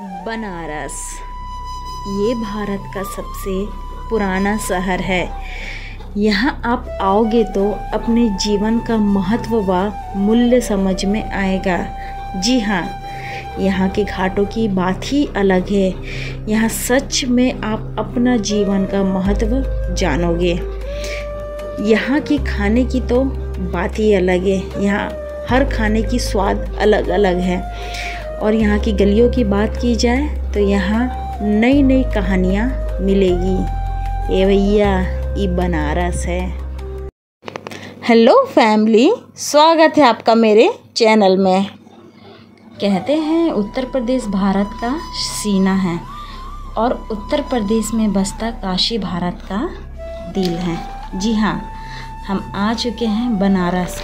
बनारस ये भारत का सबसे पुराना शहर है। यहाँ आप आओगे तो अपने जीवन का महत्व व मूल्य समझ में आएगा। जी हाँ, यहाँ के घाटों की बात ही अलग है। यहाँ सच में आप अपना जीवन का महत्व जानोगे। यहाँ की खाने की तो बात ही अलग है। यहाँ हर खाने की स्वाद अलग अलग है। और यहाँ की गलियों की बात की जाए तो यहाँ नई नई कहानियाँ मिलेगी। ये भैया ये बनारस है। हेलो फैमिली, स्वागत है आपका मेरे चैनल में। कहते हैं उत्तर प्रदेश भारत का सीना है और उत्तर प्रदेश में बसता काशी भारत का दिल है। जी हाँ, हम आ चुके हैं बनारस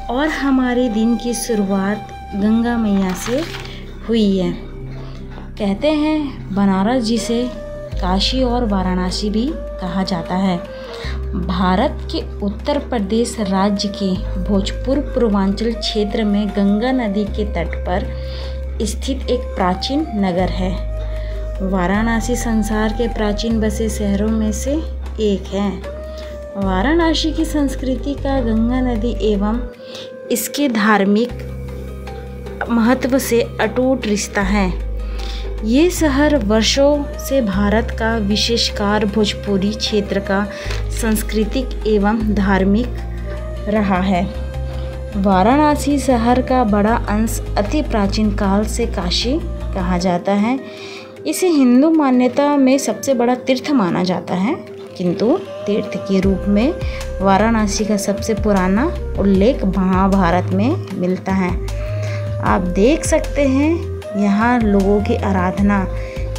और हमारे दिन की शुरुआत गंगा मैया से हुई है। कहते हैं बनारस जिसे काशी और वाराणसी भी कहा जाता है। भारत के उत्तर प्रदेश राज्य के भोजपुर पूर्वांचल क्षेत्र में गंगा नदी के तट पर स्थित एक प्राचीन नगर है। वाराणसी संसार के प्राचीन बसे शहरों में से एक है। वाराणसी की संस्कृति का गंगा नदी एवं इसके धार्मिक महत्व से अटूट रिश्ता है। ये शहर वर्षों से भारत का विशेषकर भोजपुरी क्षेत्र का सांस्कृतिक एवं धार्मिक रहा है। वाराणसी शहर का बड़ा अंश अति प्राचीन काल से काशी कहा जाता है। इसे हिंदू मान्यता में सबसे बड़ा तीर्थ माना जाता है, किंतु तीर्थ के रूप में वाराणसी का सबसे पुराना उल्लेख महाभारत में मिलता है। आप देख सकते हैं यहाँ लोगों की आराधना,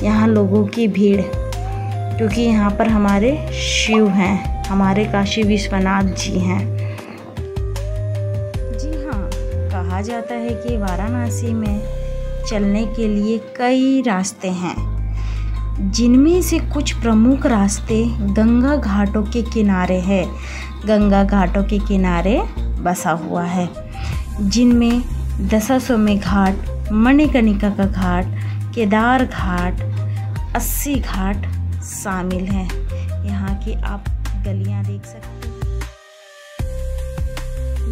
यहाँ लोगों की भीड़, क्योंकि यहाँ पर हमारे शिव हैं, हमारे काशी विश्वनाथ जी हैं। जी हाँ, कहा जाता है कि वाराणसी में चलने के लिए कई रास्ते हैं, जिनमें से कुछ प्रमुख रास्ते गंगा घाटों के किनारे है। गंगा घाटों के किनारे बसा हुआ है, जिनमें दशाश्वमेध घाट, मणिकर्णिका का घाट, केदार घाट, 80 घाट शामिल हैं। यहाँ की आप गलियाँ देख सकते हैं।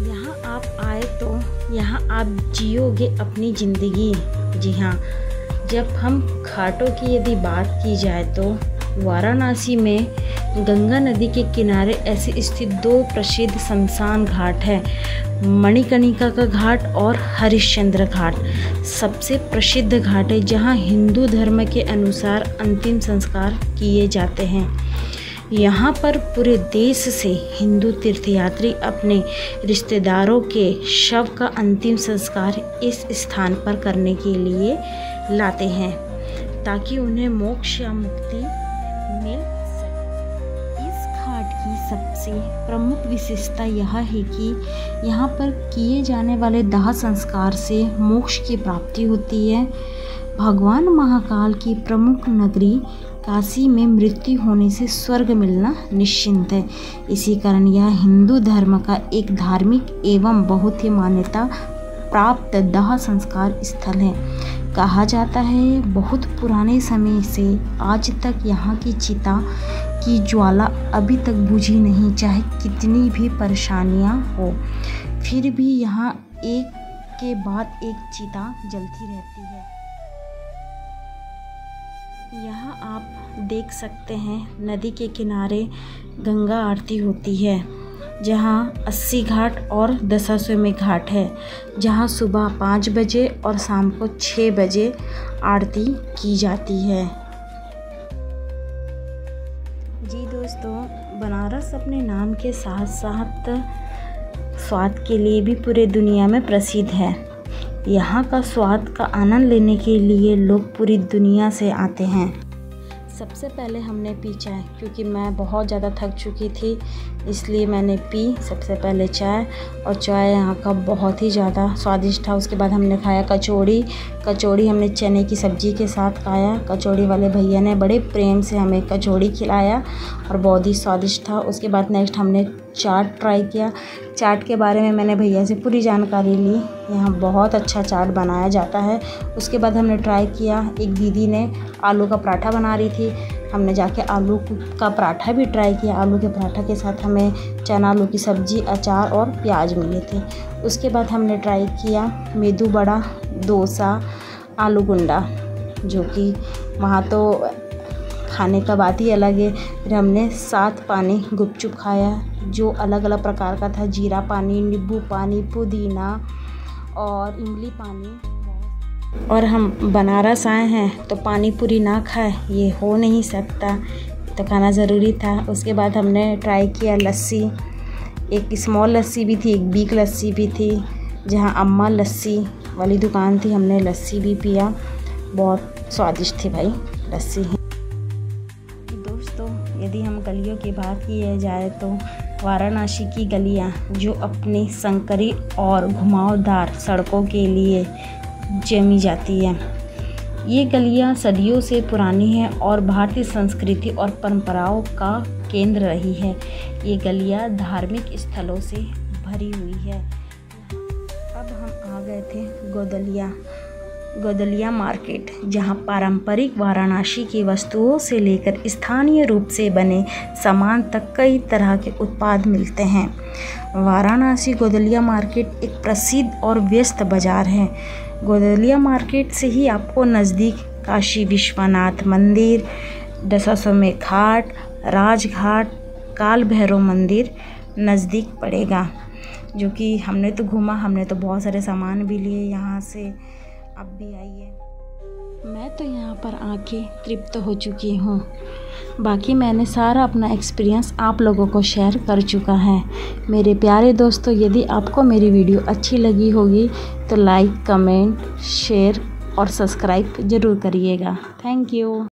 यहाँ आप आए तो यहाँ आप जियोगे अपनी ज़िंदगी। जी हाँ, जब हम घाटों की यदि बात की जाए तो वाराणसी में गंगा नदी के किनारे ऐसे स्थित दो प्रसिद्ध शमशान घाट हैं, मणिकर्णिका का घाट और हरिश्चंद्र घाट। सबसे प्रसिद्ध घाट है जहां हिंदू धर्म के अनुसार अंतिम संस्कार किए जाते हैं। यहाँ पर पूरे देश से हिंदू तीर्थयात्री अपने रिश्तेदारों के शव का अंतिम संस्कार इस स्थान पर करने के लिए लाते हैं, ताकि उन्हें मोक्ष या मुक्ति मिल सके। इस घाट की सबसे प्रमुख विशेषता यह है कि यहाँ पर किए जाने वाले दाह संस्कार से मोक्ष की प्राप्ति होती है। भगवान महाकाल की प्रमुख नगरी काशी में मृत्यु होने से स्वर्ग मिलना निश्चिंत है। इसी कारण यह हिंदू धर्म का एक धार्मिक एवं बहुत ही मान्यता प्राप्त दाह संस्कार स्थल है। कहा जाता है बहुत पुराने समय से आज तक यहाँ की चिता की ज्वाला अभी तक बुझी नहीं, चाहे कितनी भी परेशानियाँ हो, फिर भी यहाँ एक के बाद एक चिता जलती रहती है। यहाँ आप देख सकते हैं नदी के किनारे गंगा आरती होती है, जहाँ 80 घाट और दशाश्वमेध घाट है, जहाँ सुबह 5 बजे और शाम को 6 बजे आरती की जाती है। जी दोस्तों, बनारस अपने नाम के साथ साथ स्वाद के लिए भी पूरे दुनिया में प्रसिद्ध है। यहाँ का स्वाद का आनंद लेने के लिए लोग पूरी दुनिया से आते हैं। सबसे पहले हमने पी चाय, क्योंकि मैं बहुत ज़्यादा थक चुकी थी, इसलिए मैंने पी सबसे पहले चाय। और चाय यहाँ का बहुत ही ज़्यादा स्वादिष्ट था। उसके बाद हमने खाया कचौड़ी हमने चने की सब्ज़ी के साथ खाया। कचौड़ी वाले भैया ने बड़े प्रेम से हमें कचौड़ी खिलाया और बहुत ही स्वादिष्ट था। उसके बाद नेक्स्ट हमने चाट ट्राई किया। चाट के बारे में मैंने भैया से पूरी जानकारी ली। यहाँ बहुत अच्छा चाट बनाया जाता है। उसके बाद हमने ट्राई किया, एक दीदी ने आलू का पराठा बना रही थी, हमने जाके आलू का पराठा भी ट्राई किया। आलू के पराठा के साथ हमें चना आलू की सब्ज़ी, अचार और प्याज मिले थे। उसके बाद हमने ट्राई किया मेदू बड़ा, डोसा, आलू गुंडा, जो कि वहाँ तो खाने का बात ही अलग है। फिर हमने 7 पानी गुपचुप खाया, जो अलग अलग प्रकार का था, जीरा पानी, नींबू पानी, पुदीना और इमली पानी। और हम बनारस आए हैं तो पानी पूरी ना खाए ये हो नहीं सकता, तो खाना ज़रूरी था। उसके बाद हमने ट्राई किया लस्सी, एक स्मॉल लस्सी भी थी, एक बिग लस्सी भी थी, जहाँ अम्मा लस्सी वाली दुकान थी, हमने लस्सी भी पिया, बहुत स्वादिष्ट थी भाई लस्सी। दोस्तों, यदि हम गलियों की बात की जाए तो वाराणसी की गलियां, जो अपनी संकरी और घुमावदार सड़कों के लिए जमी जाती है, ये गलियां सदियों से पुरानी हैं और भारतीय संस्कृति और परंपराओं का केंद्र रही है। ये गलियां धार्मिक स्थलों से भरी हुई है। अब हम आ गए थे गोदलिया मार्केट, जहां पारंपरिक वाराणसी की वस्तुओं से लेकर स्थानीय रूप से बने सामान तक कई तरह के उत्पाद मिलते हैं। वाराणसी गोदलिया मार्केट एक प्रसिद्ध और व्यस्त बाजार है। गोदलिया मार्केट से ही आपको नज़दीक काशी विश्वनाथ मंदिर, दशाश्वमेध घाट, राजघाट, काल भैरव मंदिर नज़दीक पड़ेगा, जो कि हमने तो घूमा, हमने तो बहुत सारे सामान भी लिए यहाँ से। आप भी आइए। मैं तो यहाँ पर आके तृप्त हो चुकी हूँ। बाकी मैंने सारा अपना एक्सपीरियंस आप लोगों को शेयर कर चुका है। मेरे प्यारे दोस्तों, यदि आपको मेरी वीडियो अच्छी लगी होगी तो लाइक, कमेंट, शेयर और सब्सक्राइब ज़रूर करिएगा। Thank you.